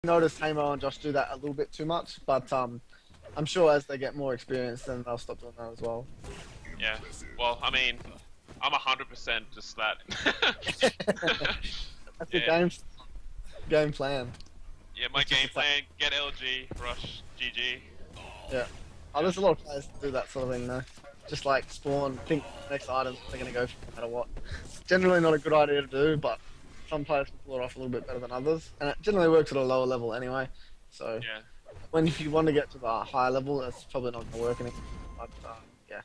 noticed Haymo and Josh do that a little bit too much, but I'm sure as they get more experience, then they'll stop doing that as well. Yeah. Well, I mean, I'm 100% just that. That's the game plan. Yeah, my game plan: get LG, rush, GG. Yeah. Oh, there's a lot of players that do that sort of thing though. Just like spawn, think next item they're gonna go for no matter what. It's generally not a good idea to do, but some players can pull it off a little bit better than others, and it generally works at a lower level anyway. So Yeah. if you want to get to the higher level, that's probably not gonna work anymore. But yeah.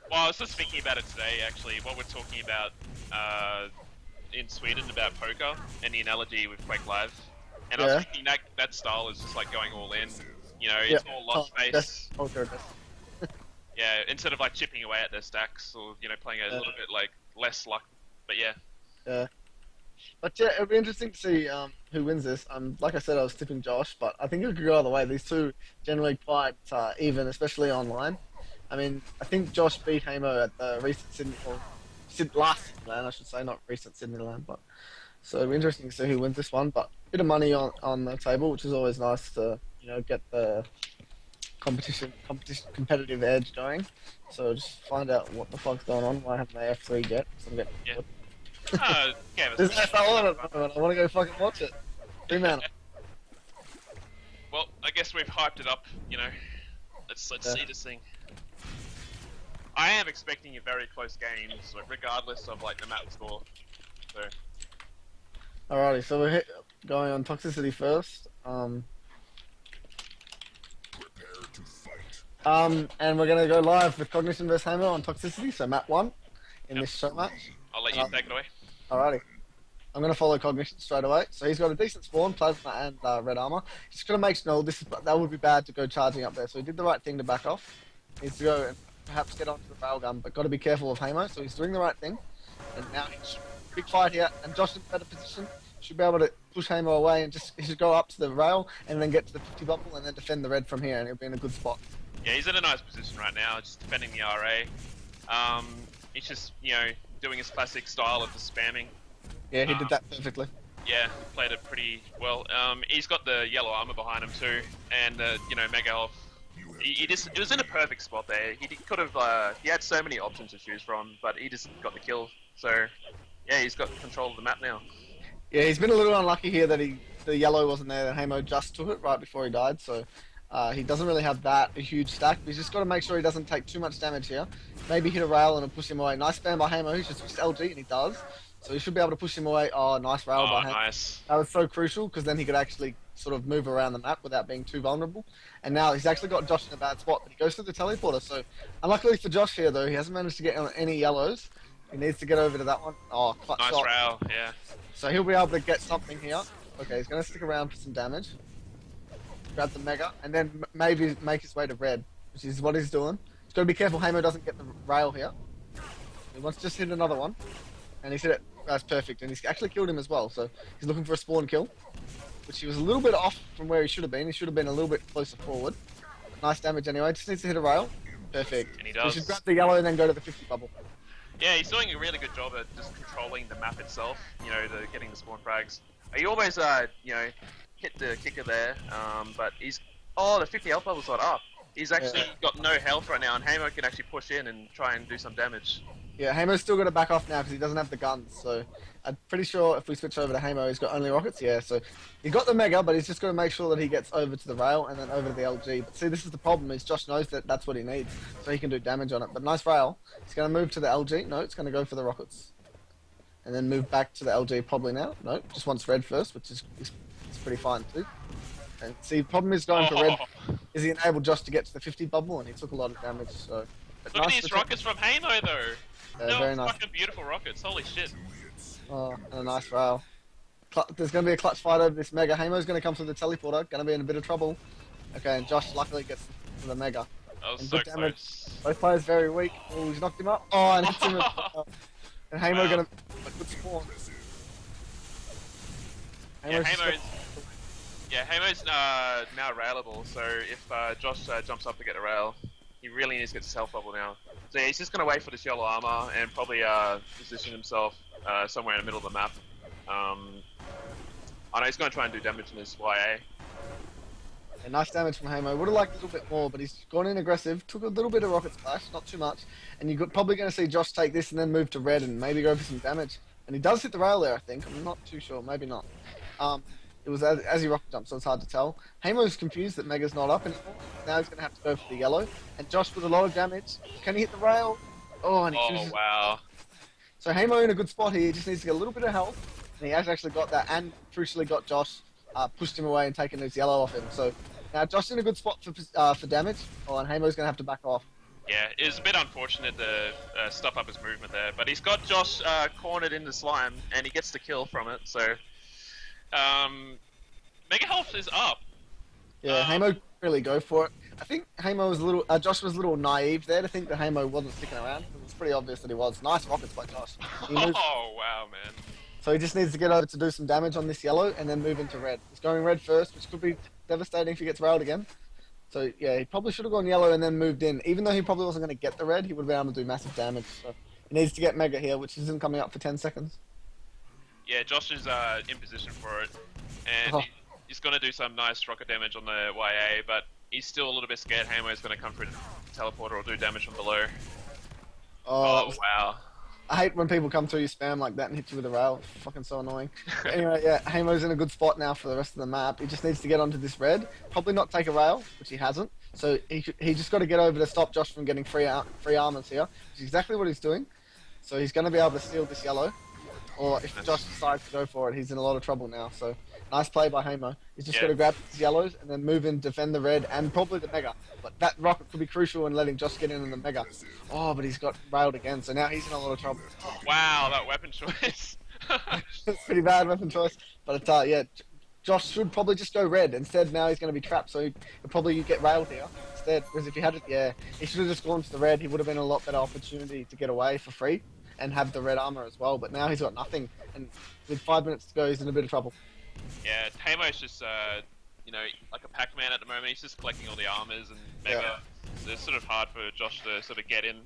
Well, I was just thinking about it today, actually. What we're talking about in Sweden about poker and the analogy with Quake Live, and I was thinking that style is just like going all in. You know, it's more lot space. Yeah, instead of like chipping away at their stacks or playing a little bit like less luck. But yeah. Yeah. But yeah, it'll be interesting to see who wins this. Like I said, I was tipping Josh, but I think it could go either way. These two generally quite even, especially online. I mean, I think Josh beat Haymo at the recent Sydney, or last Sydneyland, I should say, not recent Sydneyland. But so it'll be interesting to see who wins this one. But a bit of money on the table, which is always nice to get the competitive edge going. So just find out what the fuck's going on. Why haven't they F3 yet? Yeah. There's no FL on it. I want to go fucking watch it. 3-man. Well, I guess we've hyped it up. Let's see this thing. I am expecting a very close game, so regardless of like the map score. So. Alrighty, so we're going on toxicity first. And we're gonna go live with Cognition vs Haymo on toxicity. So map 1 in this show match. I'll let you take it away. Alrighty. I'm going to follow Cognition straight away. So he's got a decent spawn, plasma and red armor. He's going to make sure that would be bad to go charging up there. So he did the right thing to back off. He needs to go and perhaps get onto the railgun, but got to be careful of Haymo. So he's doing the right thing. And now he's big fight here. And Josh in a better position. Should be able to push Haymo away and he should go up to the rail and then get to the 50 bubble and then defend the red from here. And he'll be in a good spot. Yeah, he's in a nice position right now, just defending the RA. He's just, doing his classic style of just spamming. Yeah, he did that perfectly. Yeah, played it pretty well. He's got the yellow armor behind him too, and mega health. It was in a perfect spot there. He could have. He had so many options to choose from, but he just got the kill. So, yeah, he's got control of the map now. Yeah, he's been a little unlucky here that the yellow wasn't there. And Haymo just took it right before he died. So, he doesn't really have a huge stack. But he's just got to make sure he doesn't take too much damage here. Maybe hit a rail and it'll push him away. Nice spam by Haymo. He's just switched LG and he does. So he should be able to push him away. Oh, nice rail by Haymo. Nice. That was so crucial because then he could actually sort of move around the map without being too vulnerable. And now he's actually got Josh in a bad spot. But he goes through the teleporter. So unluckily for Josh here though, he hasn't managed to get on any yellows. He needs to get over to that one. Oh, clutch nice shot. rail, yeah. So he'll be able to get something here. Okay, he's going to stick around for some damage. Grab the mega, and then maybe make his way to red, which is what he's doing. He's got to be careful Haymo doesn't get the rail here. He wants to just hit another one, and he's hit it. That's perfect, and he's actually killed him as well. So he's looking for a spawn kill, which he was a little bit off from where he should have been. He should have been a little bit closer forward. Nice damage anyway. Just needs to hit a rail. Perfect. And he does. He should grab the yellow and then go to the 50 bubble. Yeah, he's doing a really good job at just controlling the map itself. Getting the spawn frags. He always, hit the kicker there, but the 50 health level's not up. He's actually got no health right now, and Haymo can actually push in and try and do some damage. Yeah, Haymo's still got to back off now because he doesn't have the guns, so I'm pretty sure if we switch over to Haymo, he's got only rockets, yeah, so he got the mega, but he's just got to make sure that he gets over to the rail and then over to the LG. But see, this is the problem, is Josh knows that that's what he needs, so he can do damage on it. But nice rail. He's going to move to the LG. No, it's going to go for the rockets. And then move back to the LG probably now. No, just wants red first, which is pretty fine too. And see, problem is going for red is he enabled Josh to get to the 50 bubble, and he took a lot of damage. So look at these rockets from Haymo though. Very nice. Fucking beautiful rockets. Holy shit. Oh, and a nice rail. There's going to be a clutch fight over this mega. Haymo's going to come through the teleporter. Going to be in a bit of trouble. Okay, and Josh luckily gets to the mega. That was so close. Both players very weak. Oh, he's knocked him up. Oh, and hits him. And Haymo going to good spawn. Haymo's now railable, so if Josh jumps up to get a rail, he really needs to get his health bubble now. So yeah, he's just going to wait for this yellow armor and probably position himself somewhere in the middle of the map. I know he's going to try and do damage in his YA. Yeah, nice damage from Haymo. Would have liked a little bit more, but he's gone in aggressive. Took a little bit of Rocket Splash, not too much. And you're probably going to see Josh take this and then move to red and maybe go for some damage. And he does hit the rail there, I think. I'm not too sure. Maybe not. It was as he rocket jumped, so it's hard to tell. Haymo's confused that Mega's not up anymore. Now he's going to have to go for the yellow. And Josh with a lot of damage. Can he hit the rail? Oh, and he chooses... wow. So Haymo in a good spot here. He just needs to get a little bit of health. And he has actually got that and crucially got Josh, pushed him away and taken his yellow off him. So now Josh's in a good spot for damage. Oh, and Haymo's going to have to back off. Yeah, it was a bit unfortunate to stop up his movement there, but he's got Josh cornered in the slime, and he gets the kill from it, so... Mega Health is up. Yeah, Haymo couldn't really go for it. I think Haymo was a little... Josh was a little naive there to think that Haymo wasn't sticking around. It was pretty obvious that he was. Nice rockets by Josh. Oh, wow, man. So he just needs to get over to do some damage on this yellow, and then move into red. He's going red first, which could be devastating if he gets railed again. So, yeah, he probably should have gone yellow and then moved in. Even though he probably wasn't going to get the red, he would have been able to do massive damage. So he needs to get Mega here, which isn't coming up for 10 seconds. Yeah, Josh is in position for it. And he's going to do some nice rocket damage on the YA, but he's still a little bit scared Haymo is going to come through the teleporter or do damage from below. Oh, wow. I hate when people come through you spam like that and hit you with a rail. It's fucking so annoying. But anyway, yeah, Haymo's in a good spot now for the rest of the map. He just needs to get onto this red. Probably not take a rail, which he hasn't. So he just got to get over to stop Josh from getting free armors here, which is exactly what he's doing. So he's going to be able to steal this yellow. Or if Josh decides to go for it, he's in a lot of trouble now. So nice play by Haymo. He's just got to grab his yellows and then move in, defend the red, and probably the Mega. But that rocket could be crucial in letting Josh get in the Mega. Oh, but he's got railed again, so now he's in a lot of trouble. Wow, that weapon choice. It's pretty bad weapon choice. But yeah, Josh should probably just go red. Instead, now he's going to be trapped, so he'll probably get railed here instead. Because if he had it, he should have just gone to the red. He would have been a lot better opportunity to get away for free and have the red armor as well, but now he's got nothing, and with 5 minutes to go, he's in a bit of trouble. Yeah, Haymo's just, you know, like a Pac-Man at the moment. He's just collecting all the armors and Mega. Yeah. So it's sort of hard for Josh to sort of get in.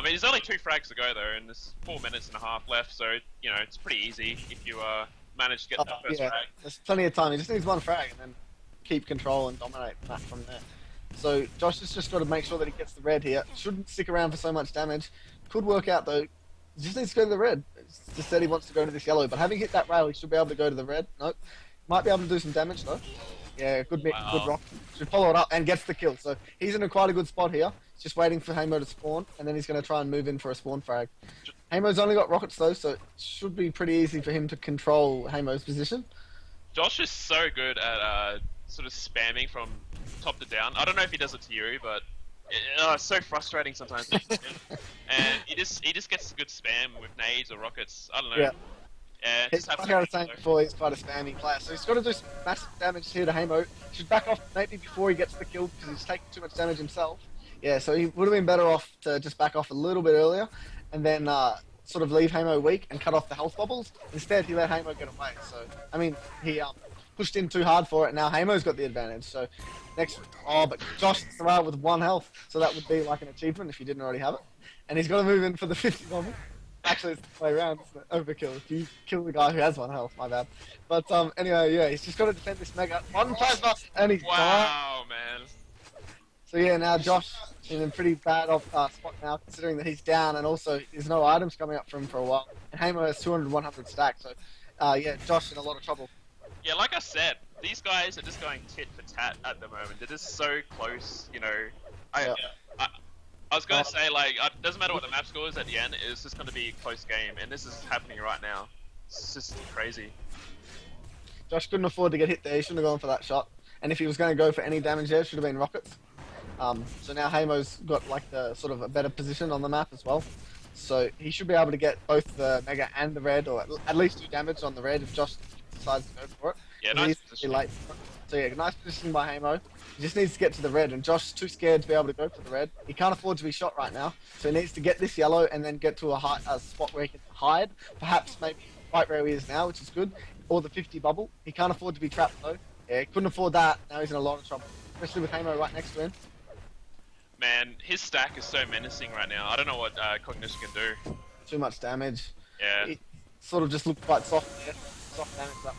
There's only 2 frags to go though, and there's 4 minutes and a half left, so you know it's pretty easy if you manage to get that first frag. There's plenty of time. He just needs 1 frag and then keep control and dominate the map from there. So Josh has just got to make sure that he gets the red here. Shouldn't stick around for so much damage. Could work out though. He just needs to go to the red. Just said he wants to go to this yellow, but having hit that rail, he should be able to go to the red. Nope. Might be able to do some damage though. Yeah, good rock. Should follow it up and gets the kill. So he's in quite a good spot here. He's just waiting for Haymo to spawn, and then he's going to try and move in for a spawn frag. Haymo's only got rockets though, so it should be pretty easy for him to control Haymo's position. Josh is so good at sort of spamming from top to down. I don't know if he does it to you, but it's so frustrating sometimes. And he just gets a good spam with nades or rockets. I don't know. Yeah. He's like I was saying before, he's quite a spammy player, so he's got to do some massive damage here to Haymo. He should back off maybe before he gets the kill because he's taking too much damage himself. Yeah, so he would have been better off to just back off a little bit earlier and then sort of leave Haymo weak and cut off the health bubbles. Instead, he let Haymo get away. So, I mean, he pushed in too hard for it. Now Haymo's got the advantage. So but Josh is around with 1 health, so that would be like an achievement if you didn't already have it. And he's got to move in for the 50 bubble. Actually, it's the way around. It's overkill. If you kill the guy who has 1 health, my bad. But anyway, yeah, he's just got to defend this Mega. 1 plasma, and he's wow, man. So yeah, now Josh in a pretty bad spot now, considering that he's down, and also there's no items coming up for him for a while. And Haymo has 200, 100 stacks, so yeah, Josh in a lot of trouble. Yeah, like I said, these guys are just going tit for tat at the moment. They're just so close, you know. I was going to say, like, it doesn't matter what the map score is at the end, it's just going to be a close game, and this is happening right now. It's just crazy. Josh couldn't afford to get hit there, he shouldn't have gone for that shot. And if he was going to go for any damage there, it should have been rockets. So now Haymo's got like the sort of a better position on the map as well. So he should be able to get both the Mega and the red, or at least 2 damage on the red if Josh decides to go for it. Yeah, nice position. Late. So yeah, nice position by Haymo. He just needs to get to the red, and Josh's too scared to be able to go for the red. He can't afford to be shot right now, so he needs to get this yellow and then get to a spot where he can hide. Perhaps maybe right where he is now, which is good, or the 50 bubble. He can't afford to be trapped though. Yeah, he couldn't afford that. Now he's in a lot of trouble, especially with Haymo right next to him. Man, his stack is so menacing right now. I don't know what Cognition can do. Too much damage. Yeah. It sort of just looked quite soft there. Soft damage up.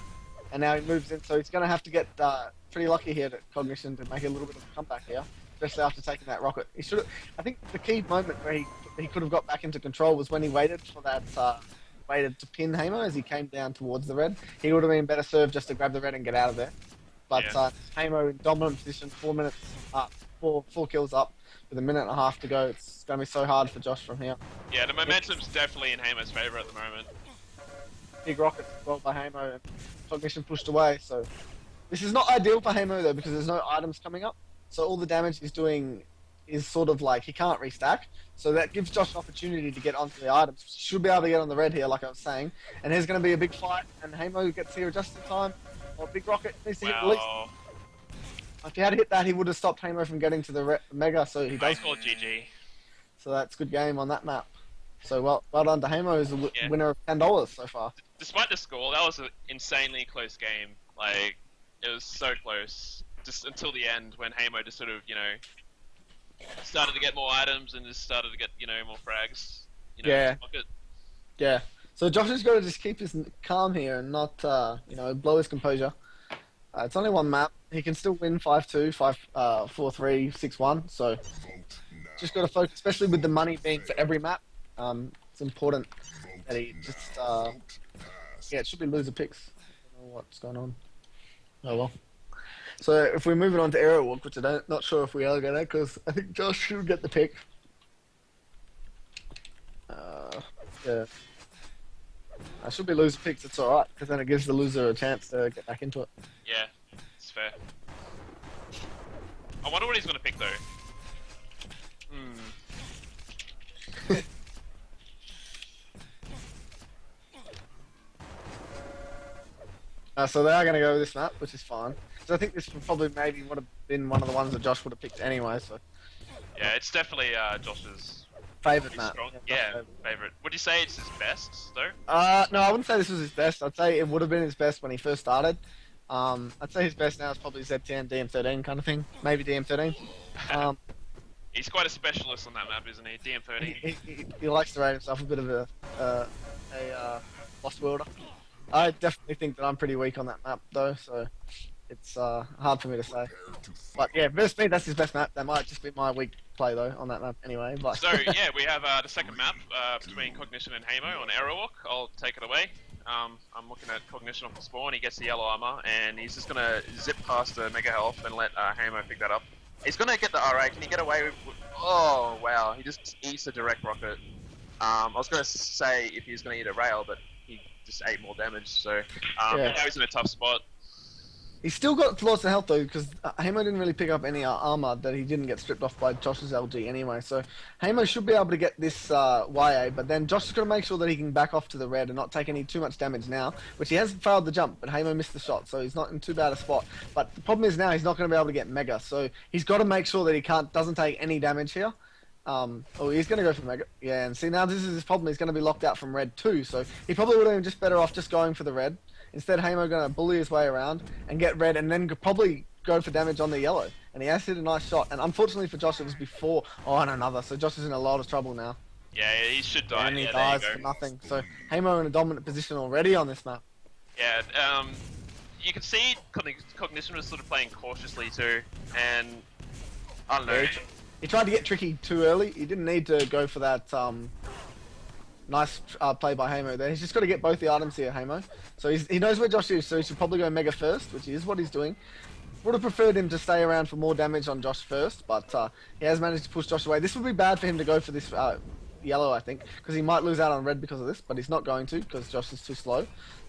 and now he moves in. So he's going to have to get pretty lucky here to Cognition to make a little bit of a comeback here, especially after taking that rocket. He should. I think the key moment where he could have got back into control was when he waited for that. Waited to pin Haymo as he came down towards the red. He would have been better served just to grab the red and get out of there. But Haymo in dominant position, 4 minutes up, four kills up with a minute and a half to go. It's going to be so hard for Josh from here. Yeah, the momentum's definitely in Haymo's favour at the moment. Big rocket as well by Haymo, and Cognition pushed away. So this is not ideal for Haymo though, because there's no items coming up. So all the damage he's doing is sort of like he can't restack. So that gives Josh an opportunity to get onto the items. Should be able to get on the red here, like I was saying. And there's going to be a big fight, and Haymo gets here just in time. Or Big Rocket needs to hit the least. If he had hit that, he would have stopped Haymo from getting to the Mega, so he does. Nice call, GG. So that's a good game on that map. So well done to Haymo, who's the winner of $10 so far. Despite the score, that was an insanely close game. Like, it was so close. Just until the end, when Haymo just sort of, started to get more items and just started to get, more frags. Yeah. So Josh has got to just keep his calm here and not, blow his composure. It's only one map. He can still win 5-2, 4-3, 6-1. So just got to focus, especially with the money being for every map. It's important that he just, it should be loser picks. I don't know what's going on. Oh well. So if we're moving on to Aero Walk, which I'm not sure if we are going to, because I think Josh should get the pick. Yeah. I should be loser picks, it's alright, because then it gives the loser a chance to get back into it. Yeah, it's fair. I wonder what he's going to pick though. So they are going to go with this map, which is fine. So I think this probably maybe would have been one of the ones that Josh would have picked anyway. So yeah, it's definitely Josh's favourite map. Yeah, favourite. Would you say it's his best though? No, I wouldn't say this was his best. I'd say it would have been his best when he first started. I'd say his best now is probably Z10, DM13 kind of thing. Maybe DM13. He's quite a specialist on that map, isn't he? DM13. He likes to rate himself a bit of a lost worlder. I definitely think that I'm pretty weak on that map though, so it's hard for me to say. But yeah, versus me, that's his best map. That might just be my weak play though on that map anyway. But so yeah, we have the second map between Cognition and Haymo on Aerowalk. I'll take it away. I'm looking at Cognition off the spawn. He gets the yellow armor, and he's just gonna zip past the Mega Health and let Haymo pick that up. He's gonna get the RA. Can he get away with? Oh wow, he just eats a direct rocket. I was gonna say if he's gonna eat a rail, but he just ate more damage. So now he's in a tough spot. He's still got lots of health though, because Haymo didn't really pick up any armor that he didn't get stripped off by Josh's LG anyway. So Haymo should be able to get this YA, but then Josh is going to make sure that he can back off to the red and not take too much damage now, which he has failed the jump, but Haymo missed the shot, so he's not in too bad a spot. But the problem is now he's not going to be able to get Mega, so he's got to make sure that he doesn't take any damage here. He's going to go for Mega. Yeah, and see now this is his problem. He's going to be locked out from red too, so he probably would have been just better off just going for the red. Instead, Haymo going to bully his way around and get red, and then probably go for damage on the yellow. And he has hit a nice shot. And unfortunately for Josh, it was before. Oh, and another. So Josh is in a lot of trouble now. Yeah, he should die. And he dies for nothing. So Haymo in a dominant position already on this map. Yeah, you can see Cognition was sort of playing cautiously too, and I don't know. Yeah, he tried to get tricky too early. He didn't need to go for that. Nice play by Haymo there. He's just got to get both the items here, Haymo. So he knows where Josh is, so he should probably go Mega first, which is what he's doing. Would have preferred him to stay around for more damage on Josh first, but he has managed to push Josh away. This would be bad for him to go for this yellow, I think, because he might lose out on red because of this, but he's not going to because Josh is too slow.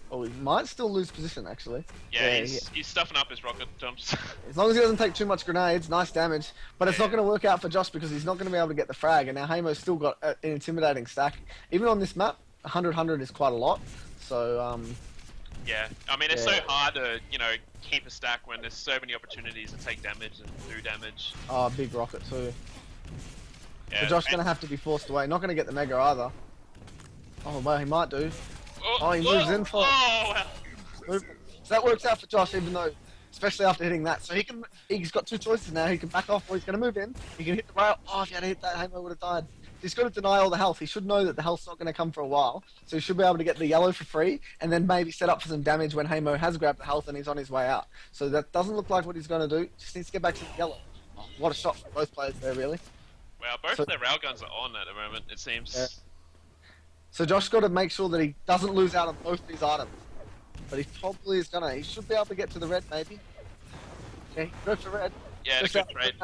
Or he might still lose position, actually. Yeah, he's stuffing up his rocket jumps. As long as he doesn't take too much grenades, nice damage. But it's not going to work out for Josh because he's not going to be able to get the frag. And now Haymo's still got an intimidating stack. Even on this map, 100-100 is quite a lot. So, yeah, I mean, it's so hard to, keep a stack when there's so many opportunities to take damage and do damage. Oh, big rocket too. Yeah, so Josh's going to have to be forced away. Not going to get the Mega either. Oh, well, he might do. Oh, he moves in for it. Wow. So that works out for Josh, even though, especially after hitting that. So he's got two choices now. He can back off or he's going to move in. He can hit the rail. Oh, if he had hit that, Haymo would have died. he's got to deny all the health. He should know that the health's not going to come for a while, so he should be able to get the yellow for free, and then maybe set up for some damage when Haymo has grabbed the health and he's on his way out. So that doesn't look like what he's going to do. Just needs to get back to the yellow. Oh, what a shot from both players there, really. Well, both of their railguns are on at the moment, it seems. Yeah. So Josh's got to make sure that he doesn't lose out on both these items. But he probably is going to. He should be able to get to the red, maybe. Yeah, go for red. Yeah, it's a good trade.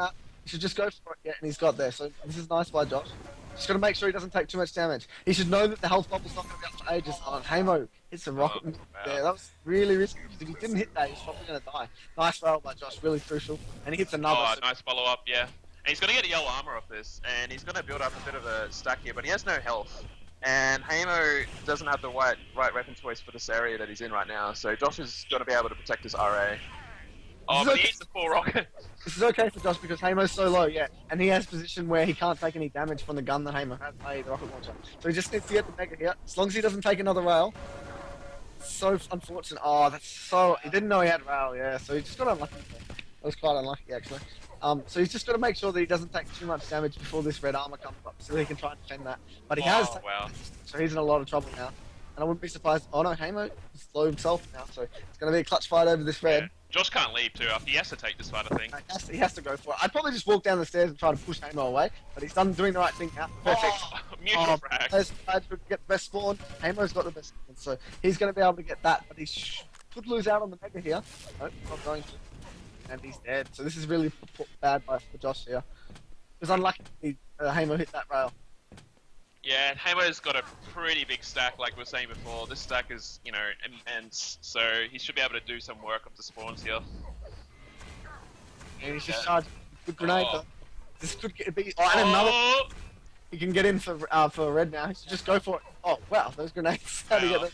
He should just go for it, yeah, and he's got there. So this is nice by Josh. Just got to make sure he doesn't take too much damage. He should know that the health bubble's not going to be up for ages. Oh, Haymo hits a rocket there. That was really risky. If he didn't hit that, he's probably going to die. Nice fail by Josh, really crucial. And he hits another. Oh, nice follow-up, yeah. And he's going to get yellow armor off this, and he's going to build up a bit of a stack here, but he has no health. And Haymo doesn't have the right weapon choice for this area that he's in right now, so Josh is going to be able to protect his RA. Oh, but he needs the full rocket. This is okay for Josh because Haymo's so low, yeah, and he has position where he can't take any damage from the gun that Haymo has, the rocket launcher. So he just needs to get the mega here. As long as he doesn't take another rail. So unfortunate. Oh, that's so... He didn't know he had rail, yeah, so he just got unlucky. That was quite unlucky, actually. So he's just got to make sure that he doesn't take too much damage before this red armor comes up, so he can try and defend that. But he has, wow. So he's in a lot of trouble now. And I wouldn't be surprised. Oh no, Haymo is low himself now, so it's going to be a clutch fight over this red. Yeah. Josh can't leave too. He has to take this fight, I think. He has to go for it. I'd probably just walk down the stairs and try to push Haymo away, but he's doing the right thing now. Perfect. Oh, mutual frag. To get the best spawn. Haymo's got the best spawn, so he's going to be able to get that, but he could lose out on the mega here. Nope, not going to. And he's dead. So this is really bad for Josh here. It was unlucky Haymo hit that rail. Yeah, Haymo's got a pretty big stack, like we were saying before. This stack is, you know, immense, so he should be able to do some work up the spawns here. And he's just charging a good grenade though. This could be... Oh, and another... He can get in for red now. He should just go for it. Oh, wow, those grenades. How do you get them?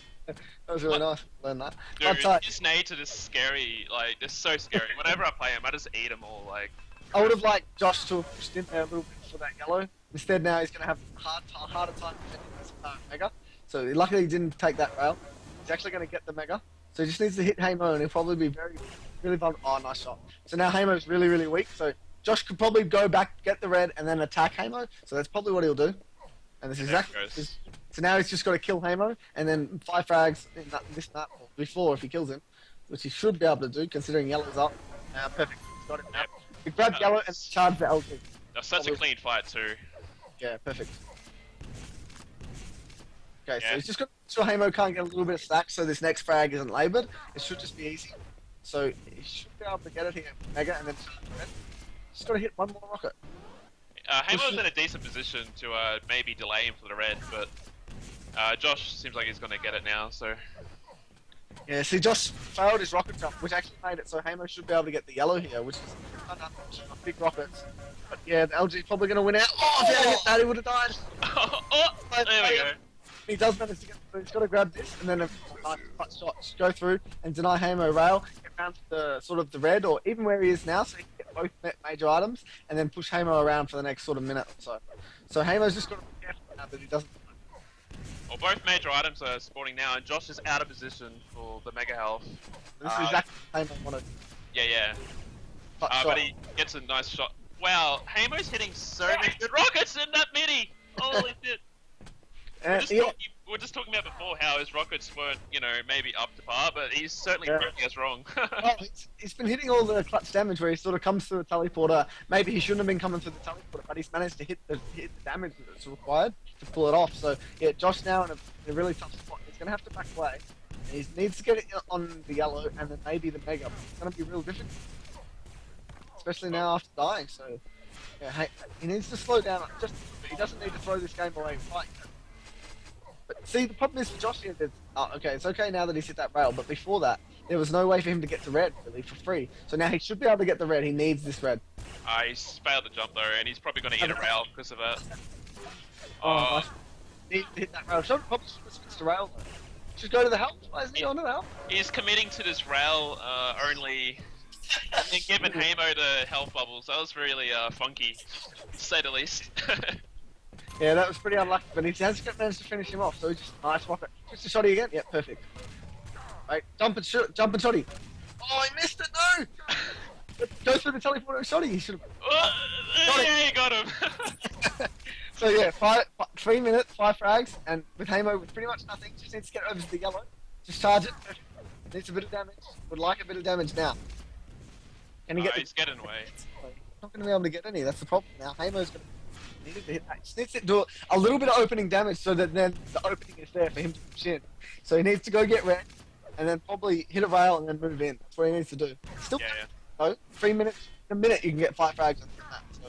That was really nice to learn that. Dude, these nades are just scary. Like, they're so scary. Whenever I play them, I just eat them all. Like, I would have liked Josh to have pushed in there a little bit for that yellow. Instead, now he's going to have a harder time defending this mega. So luckily he didn't take that rail. He's actually going to get the mega. So he just needs to hit Haymo and he'll probably be really vulnerable. Oh, nice shot. So now Haymo's really weak. So Josh could probably go back, get the red, and then attack Haymo. So that's probably what he'll do. And this is exactly... So now he's just got to kill Haymo, and then 5 frags in this map, or before if he kills him, which he should be able to do, considering yellow's up. Perfect. He's got it now. He grabbed yellow and charged the LG. That's such a clean fight too. Yeah, perfect. Okay, so he's just got to make sure Haymo can't get a little bit of stack, so this next frag isn't laboured. It should just be easy. So he should be able to get it here, mega, and then just got to hit one more rocket. Haymo's in a decent position to maybe delay him for the red, but Josh seems like he's going to get it now, so... Yeah, see, Josh failed his rocket jump, which actually made it so Haymo should be able to get the yellow here, which is big rockets. But yeah, the LG's probably going to win out. Oh, if he hadn't hit that, he would have died. There we go. He does manage to get through. He's got to grab this, and then a nice shot, just go through and deny Haymo rail, get around to the sort of the red, or even where he is now, so he can get both major items, and then push Haymo around for the next sort of minute or so. So Haymo's just got to be careful now that he doesn't... Well, both major items are spawning now, and Josh is out of position for the mega health. This is exactly what Haymo wanted. Yeah. But he gets a nice shot. Wow, Haymo's hitting so many good rockets in that midi! Holy shit! We're just talking about before how his rockets weren't, you know, maybe up to par, but he's certainly proving us wrong. Well, he's been hitting all the clutch damage where he sort of comes through a teleporter. Maybe he shouldn't have been coming through the teleporter, but he's managed to hit the damage that's required to pull it off. So, yeah, Josh now in a really tough spot. He's going to have to back away. And he needs to get it on the yellow and then maybe the mega. It's going to be real difficult. Especially now after dying, so... Yeah, he needs to slow down. He doesn't need to throw this game away right now. But see, the problem is for Josh here, okay, it's okay now that he's hit that rail, but before that, there was no way for him to get to red, really, for free. So now he should be able to get the red, he needs this red. He's failed the jump though, and he's probably going to hit a rail because of that. Nice. He needs to hit that rail. Probably should have switched to rail though. Should go to the help, why isn't he on the help? He's committing to this rail only... and giving Haymo the health bubbles. That was really funky, to say the least. Yeah, that was pretty unlucky, but he has managed to finish him off, so he just nice rocket. Just a shotty again? Yeah, perfect. Right, jump and shotty. Oh, he missed it, no! Go through the teleporter and shotty, he should have... Yeah, you got him! So yeah, 3 minutes, 5 frags, and with Haymo with pretty much nothing, just needs to get over to the yellow. Just charge it. Needs a bit of damage. Would like a bit of damage now. Can he get? He's getting away. Not going to be able to get any. That's the problem. Now Haymo's going to need to hit that. Just needs to do a little bit of opening damage so that then the opening is there for him to push in. So he needs to go get red, and then probably hit a rail and then move in. That's what he needs to do. Still, no, 3 minutes. In a minute you can get 5 frags on that. So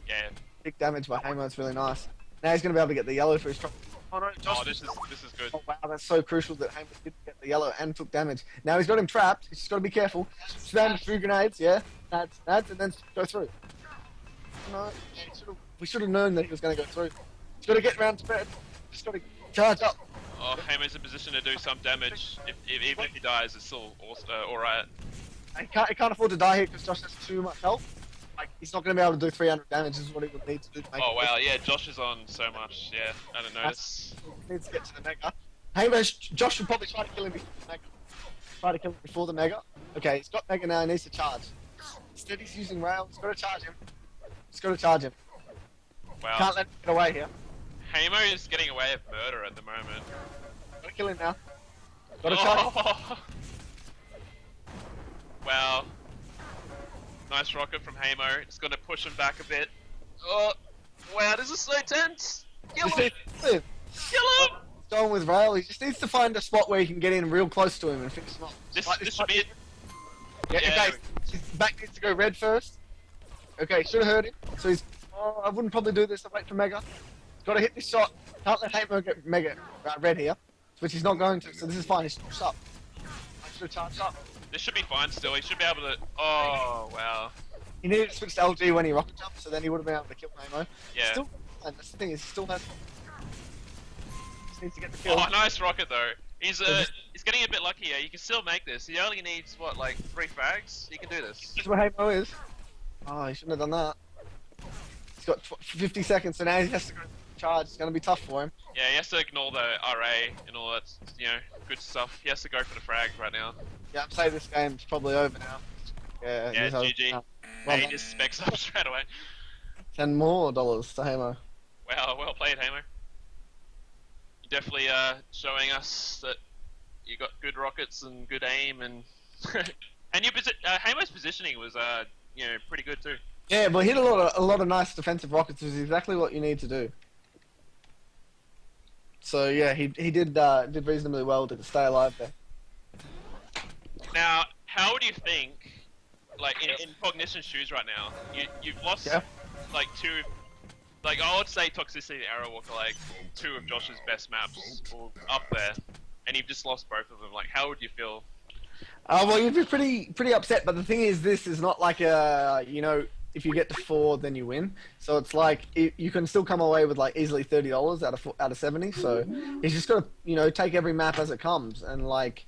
Yeah. big damage by Haymo. It's really nice. Now he's going to be able to get the yellow for his trouble. Oh no, Josh. Oh, this is good. Oh wow, that's so crucial that Haymo didn't get the yellow and took damage. Now he's got him trapped. He's just got to be careful. Spam 3 grenades, yeah. Nads, and then go through. No, we should have known that he was going to go through. He's got to get round to red. Just got to charge up. Oh, Haymo's in position to do some damage. Even if he dies, it's still alright. He can't afford to die here because Josh has too much health. Like, he's not going to be able to do 300 damage. This is what he would need to do to make Oh wow, yeah, Josh is on so much. Yeah, I don't notice. He needs to get to the mega. Haymo, Josh should probably try to kill him before the mega. Try to kill him before the mega. Okay, he's got mega now. He needs to charge. Instead, he's using rail. He's got to charge him. He's got to charge him. Wow. Can't let him get away here. Haymo is getting away with murder at the moment. Got to kill him now. Got to charge. Oh. Wow. Nice rocket from Haymo. It's gonna push him back a bit. Oh, wow, this is so tense. Kill him! Kill him! He's going with rail. He just needs to find a spot where he can get in real close to him and finish him off. This should be it. Yeah, Yeah. okay. His back needs to go red first. Okay, should have heard him. So he's. Oh, I wouldn't probably do this. I'll wait for Mega. Got to hit this shot. Can't let Haymo get Mega red here, which he's not going to. So this is fine. He's pushed up. I should have charged up. This should be fine still. He should be able to. Oh, wow. He needed to switch to LG when he rocket jumped, so then he would have been able to kill Haymo. Yeah. Still, and that's the thing is, he still has. Just needs to get the kill. Oh, nice rocket though. He's getting a bit lucky here. You can still make this. He only needs what, like 3 frags? He can do this. This is where Haymo is. Oh, he shouldn't have done that. He's got 50 seconds, so now he has to go charge. It's going to be tough for him. Yeah, he has to ignore the RA and all that, good stuff. He has to go for the frag right now. Yeah, I'm saying this game's probably over now. Yeah, Yeah, he's over GG. now. Hey, he Well, just specs up straight away. $10 more to Haymo. Wow, well played, Haymo. You're definitely showing us that you got good rockets and good aim, and and Haymo's positioning was pretty good too. Yeah, but he hit a lot of nice defensive rockets, which is exactly what you need to do. So yeah, he did reasonably well to stay alive there. Now, how would you think, like in Cognition's shoes right now, you've lost like 2, like I would say Toxicity and Arrow Walk are like 2 of Josh's best maps, or up there, and you've just lost both of them. Like, how would you feel? Well, you'd be pretty upset. But the thing is, this is not like a if you get to 4, then you win. So it's like you can still come away with like easily $30 out of 70. So he's just got to take every map as it comes and like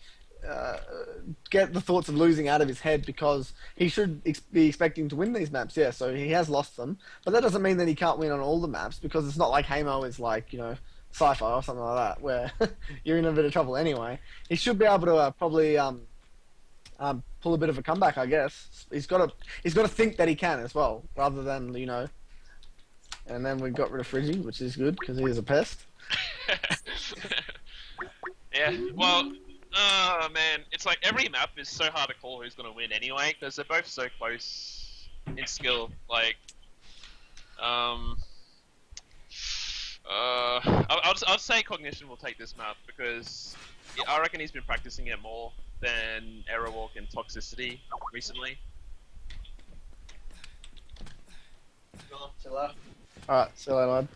get the thoughts of losing out of his head, because he should be expecting to win these maps. Yeah, so he has lost them, but that doesn't mean that he can't win on all the maps, because it's not like Haymo is like Sci-Fi or something like that where you're in a bit of trouble anyway. He should be able to probably pull a bit of a comeback, I guess. He's got to think that he can as well, rather than And then we got rid of Friggy, which is good because he is a pest. Yeah, well, oh man, it's like every map is so hard to call who's gonna win anyway, because they're both so close in skill. Like, I'd say Cognition will take this map because I reckon he's been practicing it more than Error Walk and Toxicity recently. Alright, see you later, lad.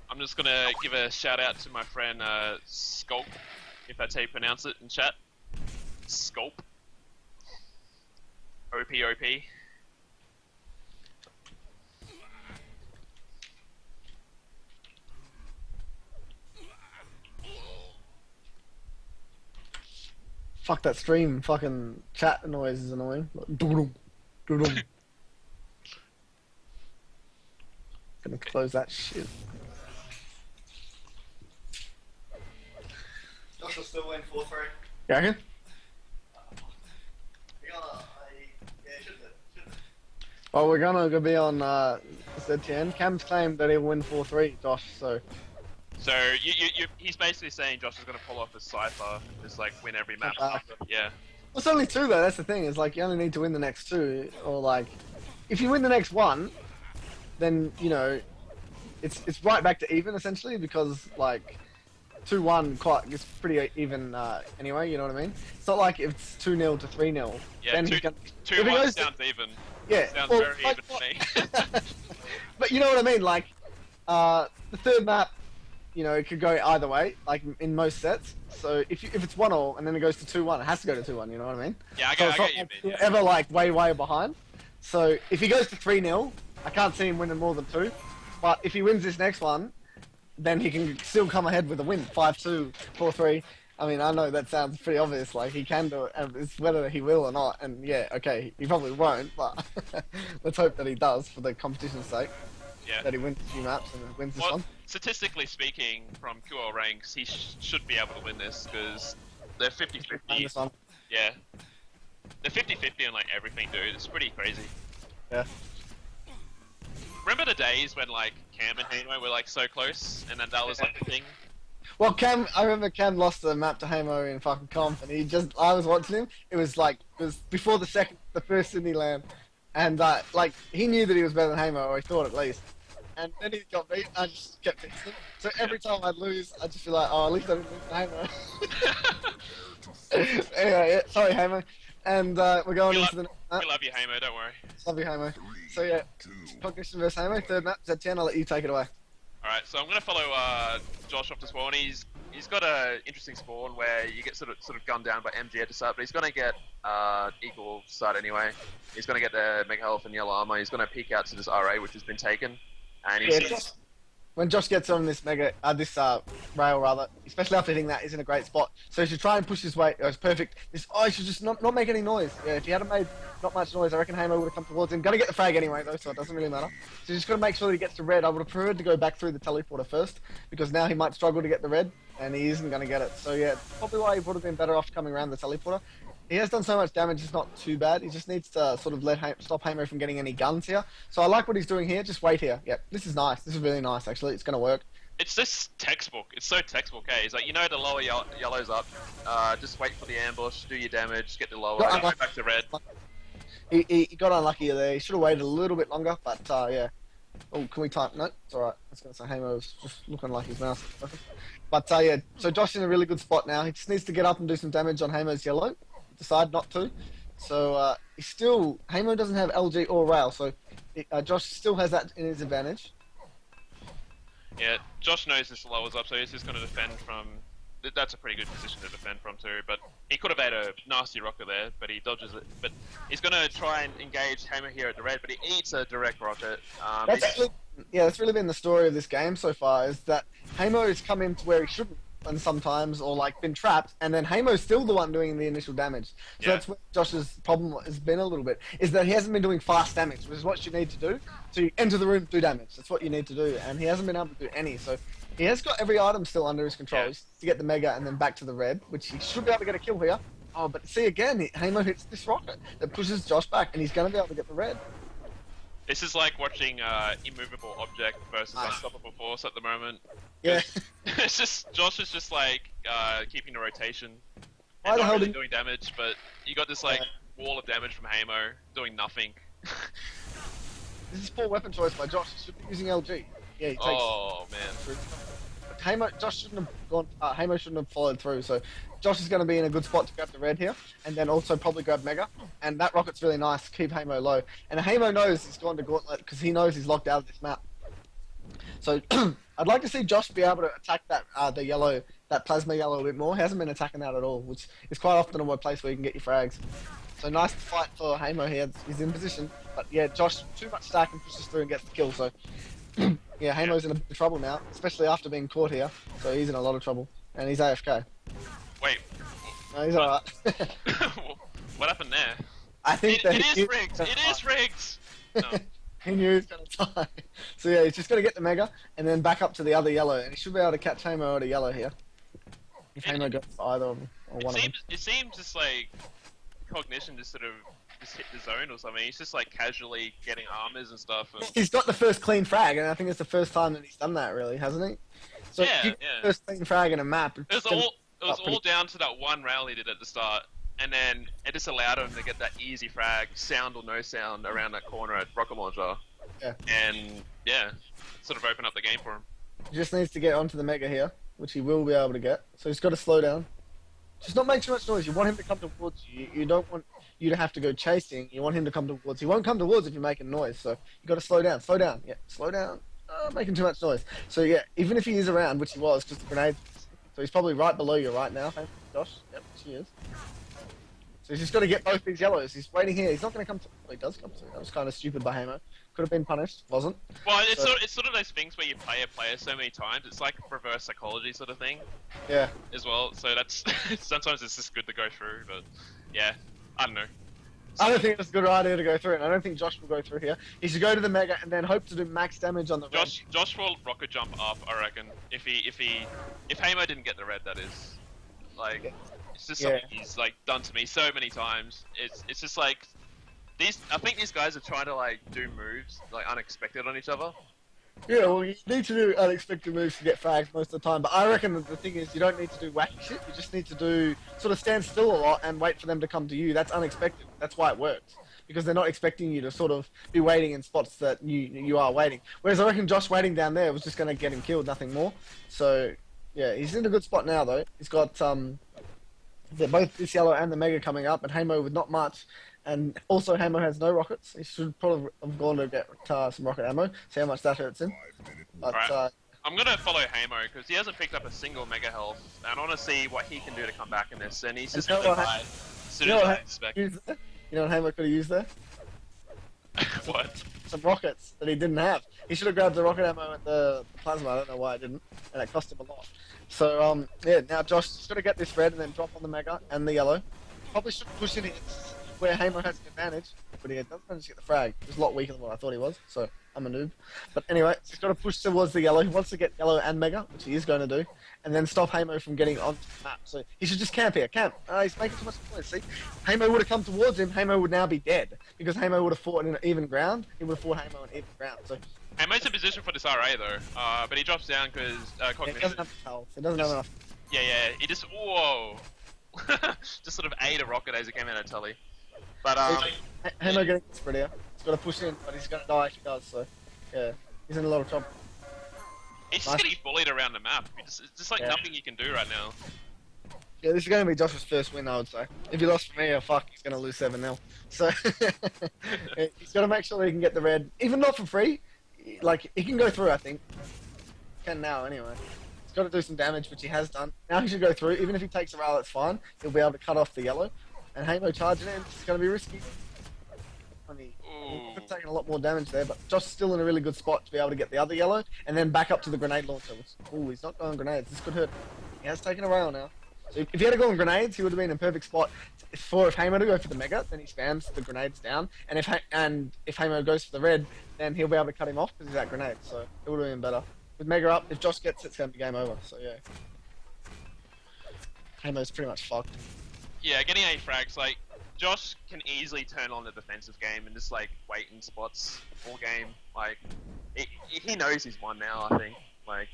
I'm just gonna give a shout out to my friend Sculp, if that's how you pronounce it in chat. Sculp. OP. Fuck that stream, fucking chat noise is annoying. Like, doo-doo, doo-doo. Gonna close that shit. Josh will still win 4-3. You reckon? Yeah, should do. Well, we're gonna be on ZTN. Cam's claimed that he'll win 4-3, Josh. So So he's basically saying Josh is going to pull off his cipher, just like win every map. Yeah. well, it's only two though. That's the thing. Is like you only need to win the next two, or like if you win the next one, then you know it's right back to even essentially because like 2-1 quite is pretty even anyway. You know what I mean? It's not like if it's 2-0 to 3-0. Yeah. Then 2-1 sounds even. Yeah. Sounds Well, very like, even to me. but you know what I mean? Like the third map, you know, it could go either way. Like in most sets. So if it's 1-1 and then it goes to 2-1, it has to go to 2-1. You know what I mean? Yeah, I So get it's you, not man. like Yeah. ever like way behind. So if he goes to 3-0, I can't see him winning more than 2. But if he wins this next one, then he can still come ahead with a win, 5-2, 4-3. I mean, I know that sounds pretty obvious, like he can do it, and it's whether he will or not. And yeah, okay, he probably won't, but let's hope that he does for the competition's sake. Yeah. That he wins a few maps and wins this Well, one. statistically speaking, from QL ranks, he should be able to win this because they're 50-50. This one. Yeah. They're 50-50 on like everything, dude. It's pretty crazy. Yeah. Remember the days when like Cam and Haymo were like so close, and then that was like the thing. Well, I remember Cam lost the map to Haymo in fucking comp, and I was watching him. It was before the first Sydney land, and like he knew that he was better than Haymo, or he thought at least. And then he got beat, and I just kept beating him. So every time I'd lose, I'd just be like, oh, at least I didn't lose to Haymo. Anyway, yeah, sorry Haymo. And we're going into the next map. We love you, Haymo. Don't worry. Love you, Haymo. So yeah, Cognition versus Haymo, third map, Z10, I'll let you take it away. Alright, so I'm gonna follow Josh off to spawn. He's got a interesting spawn where you get sort of gunned down by MG at the start, but he's gonna get equal start anyway. He's gonna get the Mega Health and Yellow Armor. He's gonna peek out to this RA, which has been taken, and he sees. When Josh gets on this rail rather, especially after hitting that, he's in a great spot. So he should try and push his way. Oh, it's perfect. He should just not make any noise. Yeah, if he hadn't made not much noise, I reckon Haymo would have come towards him. Gotta get the frag anyway though, so it doesn't really matter. So you just gotta make sure that he gets to red. I would have preferred to go back through the teleporter first, because now he might struggle to get the red, and he isn't gonna get it. So yeah, probably why he would have been better off coming around the teleporter. He has done so much damage, it's not too bad. He just needs to sort of stop Haymo from getting any guns here. So I like what he's doing here. Just wait here. Yep, this is nice. This is really nice, actually. It's going to work. It's just textbook. It's so textbook, eh? It's like, you know the lower yellow's up. Just wait for the ambush, do your damage, get the lower, go back to red. He got unlucky there. He should have waited a little bit longer, but yeah. Oh, can we type? No, it's alright. I was going to say Haymo was just looking like his mouse. But yeah, so Josh in a really good spot now. He just needs to get up and do some damage on Haymo's yellow. Decide not to. So Haymo doesn't have LG or rail, so Josh still has that in his advantage. Yeah, Josh knows this lowers up, so he's just going to defend from. That's a pretty good position to defend from too. But he could have had a nasty rocket there, but he dodges it. But he's going to try and engage Haymo here at the red, but he eats a direct rocket. That's really been the story of this game so far. Is that Haymo has come into where he shouldn't. And sometimes, or like been trapped, and then Haymo's still the one doing the initial damage. So that's what Josh's problem has been a little bit, is that he hasn't been doing fast damage, which is what you need to do. To enter the room, do damage. That's what you need to do, and he hasn't been able to do any. So he has got every item still under his control. He's to get the Mega and then back to the red, which he should be able to get a kill here. Oh, but see again, Haymo hits this rocket that pushes Josh back, and he's going to be able to get the red. This is like watching Immovable Object versus Unstoppable Force at the moment. Yeah. It's just, Josh is just like keeping the rotation Why and the not hell really did- doing damage, but you got this like wall of damage from Haymo doing nothing. This is poor weapon choice by Josh. He should be using LG. Yeah, he takes. Oh man. Josh shouldn't have gone. Haymo shouldn't have followed through. So Josh is going to be in a good spot to grab the red here, and then also probably grab Mega. And that rocket's really nice. Keep Haymo low. And Haymo knows he's gone to Gauntlet because he knows he's locked out of this map. So I'd like to see Josh be able to attack that the yellow, that plasma yellow a bit more. He hasn't been attacking that at all, which is quite often a place where you can get your frags. So nice fight for Haymo here. He's in position, but yeah, Josh too much stack and pushes through and gets the kill. So. Yeah, Haymo's in a bit of trouble now, especially after being caught here. So he's in a lot of trouble, and he's AFK. Wait. No, he's alright. What happened there? I think It is rigged. It is rigged. No. He knew he was going to die. So yeah, he's just got to get the Mega, and then back up to the other yellow, and he should be able to catch Haymo at a yellow here. If Haymo goes to either of them, or one of them. It seems just like Cognition just sort of just hit the zone or something. He's just like casually getting armors and stuff. And... He's got the first clean frag, and I think it's the first time that he's done that, really, hasn't he? So Yeah, if you get yeah. the first clean frag in a map. It was all down to that one rail he did at the start, and then it just allowed him to get that easy frag, sound or no sound, around that corner at rocket launcher. Yeah. And yeah, sort of open up the game for him. He just needs to get onto the mega here, which he will be able to get. So he's got to slow down. Just not make too much noise. You want him to come towards you. You don't want you to have to go chasing. You want him to come towards. He won't come towards if you're making noise. So you got to slow down. Slow down. Yeah, slow down. Making too much noise. So yeah, even if he is around, which he was, because the grenade. So he's probably right below you right now. Hey, Josh. Yep, she is. So he's just got to get both these yellows. He's waiting here. He's not going to come to... Oh, he does come to... That was kind of stupid by Haymo. Could have been punished. Wasn't. Well, it's sort of those things where you play a player so many times. It's like reverse psychology sort of thing. Yeah. As well. So that's... sometimes it's just good to go through, but... Yeah. I don't know. I don't think it's a good idea to go through it. I don't think Josh will go through here. He should go to the mega and then hope to do max damage on the red. Josh will rocket jump up, I reckon. If Haymo didn't get the red, that is. Like... Yeah. It's just something he's like done to me so many times. It's just like I think these guys are trying to like do moves like unexpected on each other. Yeah, well, you need to do unexpected moves to get frags most of the time. But I reckon that the thing is, you don't need to do wacky shit. You just need to do sort of stand still a lot and wait for them to come to you. That's unexpected. That's why it works, because they're not expecting you to sort of be waiting in spots that you are waiting. Whereas I reckon Josh waiting down there was just going to get him killed, nothing more. So yeah, he's in a good spot now though. He's got both this yellow and the mega coming up, and Haymo with not much, and also Haymo has no rockets. He should probably have gone to get some rocket ammo, see how much that hurts him. But right. I'm gonna follow Haymo because he hasn't picked up a single mega health, and I want to see what he can do to come back in this. And he's just gonna die as soon as I expect. You know what Haymo could have used there? What? Some rockets that he didn't have. He should have grabbed the rocket ammo and the plasma. I don't know why I didn't, and it cost him a lot. So yeah, now Josh is gonna get this red and then drop on the mega and the yellow. Probably should push it in where Haymo has an advantage, but he doesn't manage to get the frag. He's a lot weaker than what I thought he was, so I'm a noob. But anyway, he's got to push towards the yellow. He wants to get yellow and mega, which he is going to do, and then stop Haymo from getting onto the map. So he should just camp here. Camp. He's making too much noise. See, Haymo would have come towards him. Haymo would now be dead because Haymo would have fought in an even ground. He would have fought Haymo in even ground. So. Haymo's in position for this RA though, but he drops down because Cognition. He doesn't have health. He doesn't have enough. Yeah, he just just sort of ate a rocket as it came out of Tully. But Haymo getting spread here. He's got to push in, but he's going to die if he does. So yeah, he's in a lot of trouble. He's just getting bullied around the map. It's just like nothing you can do right now. Yeah, this is going to be Josh's first win, I would say. If he lost for me, he's going to lose 7-0. So he's got to make sure that he can get the red, even not for free. Like he can go through, I think. Can now anyway. He's got to do some damage, which he has done. Now he should go through. Even if he takes a rail, that's fine. He'll be able to cut off the yellow. And Haymo charging in. It's going to be risky. I mean, he's taking a lot more damage there, but Josh is still in a really good spot to be able to get the other yellow and then back up to the grenade launcher. Ooh, he's not going grenades. This could hurt. He has taken a rail now. So if he had to go on grenades, he would have been in a perfect spot if Haymo to go for the mega. Then he spams the grenades down, and if Haymo goes for the red, then he'll be able to cut him off because he's at grenade. So it would have been better. With mega up, if Josh gets it, it's going to be game over. So yeah, Haymo's pretty much fucked. Yeah, getting 8 frags, like, Josh can easily turn on the defensive game and just, like, wait in spots all game. Like, he knows he's won now, I think. Like,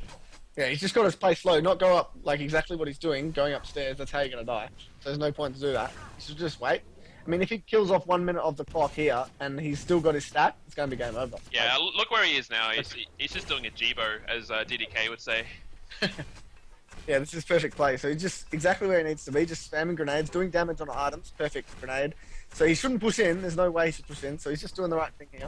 yeah, he's just got to play slow, not go up, like, exactly what he's doing, going upstairs. That's how you're going to die. So there's no point to do that. He should just wait. I mean, if he kills off 1 minute of the clock here and he's still got his stack, it's going to be game over. Yeah, look where he is now. He's just doing a Jibo, as DDK would say. Yeah, this is perfect play. So he's just exactly where he needs to be, just spamming grenades, doing damage on items. Perfect grenade. So he shouldn't push in. There's no way he should push in. So he's just doing the right thing here.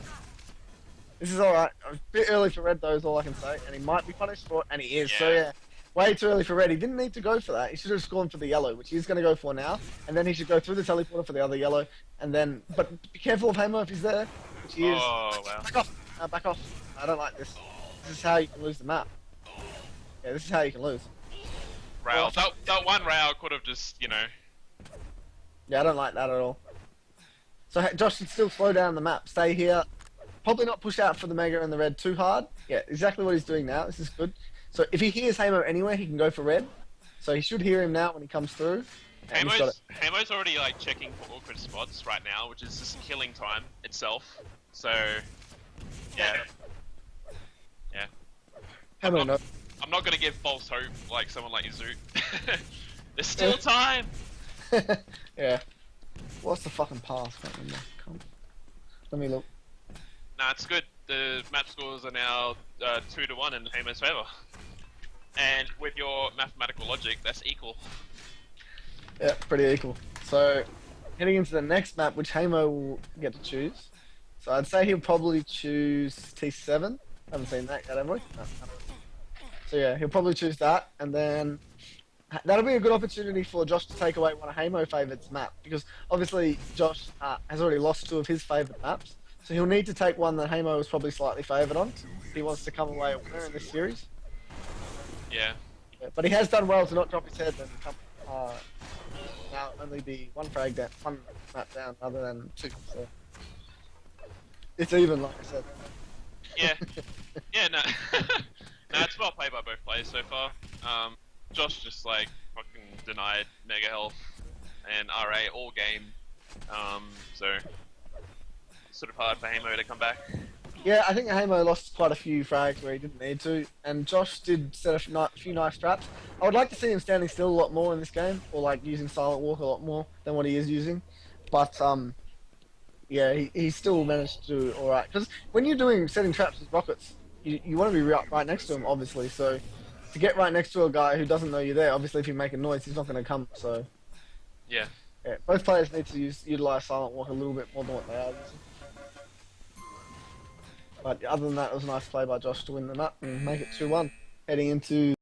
This is alright. A bit early for red though is all I can say. And he might be punished for it, and he is. Yeah. So yeah, way too early for red. He didn't need to go for that. He should have just gone for the yellow, which he's going to go for now. And then he should go through the teleporter for the other yellow. And then, but be careful of Haymo if he's there, which he is. Oh, wow. Back off. Back off. I don't like this. This is how you can lose the map. Yeah, this is how you can lose. Rail. That one rail could have just, Yeah, I don't like that at all. So Josh should still slow down the map. Stay here. Probably not push out for the mega and the red too hard. Yeah, exactly what he's doing now. This is good. So if he hears Haymo anywhere, he can go for red. So he should hear him now when he comes through. And he's got it. Haymo's already like checking for awkward spots right now, which is just killing time itself. So yeah, yeah. Haymo, no. I'm not gonna give false hope like someone like Zoot. There's still time. Yeah. What's the fucking pass? Let me look. Nah, it's good. The match scores are now 2-1 in Haymo's favor. And with your mathematical logic, that's equal. Yeah, pretty equal. So, heading into the next map, which Haymo will get to choose. So I'd say he'll probably choose T7. I haven't seen that yet, have we? No. So yeah, he'll probably choose that, and then that'll be a good opportunity for Josh to take away one of Haymo favourites map, because obviously Josh has already lost 2 of his favourite maps, so he'll need to take one that Haymo was probably slightly favoured on if he wants to come away a winner in this series. Yeah. But he has done well to not drop his head and come now only be one map down rather than 2. So it's even, like I said. Yeah. Yeah, no. No, it's well played by both players so far. Josh just like fucking denied Mega Health and RA all game. So it's sort of hard for Haymo to come back. Yeah, I think Haymo lost quite a few frags where he didn't need to, and Josh did set a few nice traps. I would like to see him standing still a lot more in this game, or like using Silent Walk a lot more than what he is using. But yeah, he still managed to do alright. Because when you're setting traps with rockets, you want to be right next to him, obviously. So to get right next to a guy who doesn't know you're there, obviously if you make a noise, he's not going to come. So yeah, both players need to utilize Silent Walk a little bit more than what they are using. But other than that, it was a nice play by Josh to win the map and make it 2-1, heading into